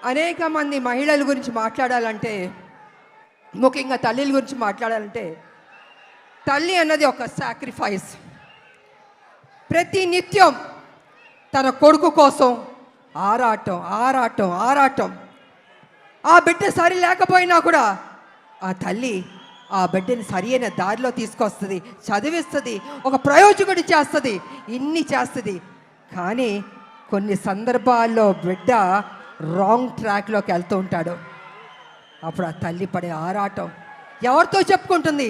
అనేక మంది మహిళల గురించి మాట్లాడాలంటే, ముఖ్యంగా తల్లిల గురించి మాట్లాడాలంటే, తల్లి అన్నది ఒక సాక్రిఫైస్. ప్రతి నిత్యం తన కొడుకు కోసం ఆరాటం ఆరాటం ఆరాటం. ఆ బిడ్డ సరి లేకపోయినా కూడా ఆ తల్లి ఆ బిడ్డని సరి అయిన దారిలో తీసుకొస్తుంది, చదివిస్తుంది, ఒక ప్రయోజకుడి చేస్తుంది, ఇన్ని చేస్తుంది. కానీ కొన్ని సందర్భాల్లో బిడ్డ రాంగ్ ట్రాక్లోకి వెళ్తూ ఉంటాడు. అప్పుడు ఆ తల్లి పడే ఆరాటం ఎవరితో చెప్పుకుంటుంది?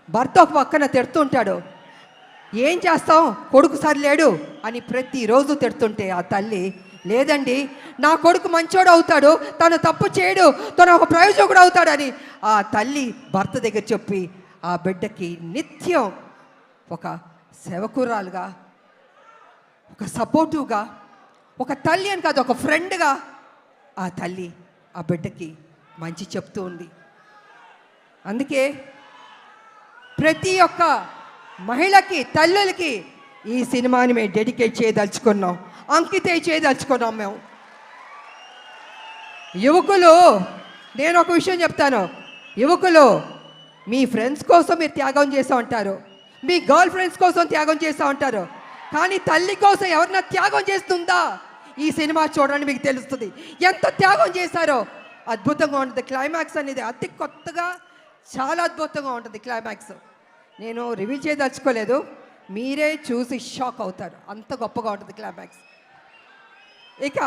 భర్త ఒక పక్కన తిడుతూ ఉంటాడు. ఏం చేస్తాం, కొడుకు సరిలేడు అని ప్రతిరోజు తిడుతుంటే ఆ తల్లి, లేదండి నా కొడుకు మంచోడు అవుతాడు, తను తప్పు చేయడు, తను ఒక ప్రయోజకుడు అవుతాడని ఆ తల్లి భర్త దగ్గర చెప్పి ఆ బిడ్డకి నిత్యం ఒక సేవకురాలుగా, ఒక సపోర్టివ్గా, ఒక తల్లి అని కాదు ఒక ఫ్రెండ్గా ఆ తల్లి ఆ బిడ్డకి మంచి చెప్తూ ఉంది. అందుకే ప్రతి ఒక్క మహిళకి, తల్లులకి ఈ సినిమాని మేము డెడికేట్ చేయదలుచుకున్నాం, అంకితం చేయదలుచుకున్నాం మేము. యువకులు, నేను ఒక విషయం చెప్తాను, యువకులు మీ ఫ్రెండ్స్ కోసం మీరు త్యాగం చేస్తూ ఉంటారు, మీ గర్ల్ ఫ్రెండ్స్ కోసం త్యాగం చేస్తూ ఉంటారు, కానీ తల్లి కోసం ఎవరన్నా త్యాగం చేస్తుందా? ఈ సినిమా చూడండి, మీకు తెలుస్తుంది ఎంత త్యాగం చేశారో. అద్భుతంగా ఉంటుంది క్లైమాక్స్ అనేది, అతి కొత్తగా చాలా అద్భుతంగా ఉంటుంది క్లైమాక్స్. నేను రివీల్ చేయదలుచుకోలేదు, మీరే చూసి షాక్ అవుతారు, అంత గొప్పగా ఉంటుంది క్లైమాక్స్. ఇక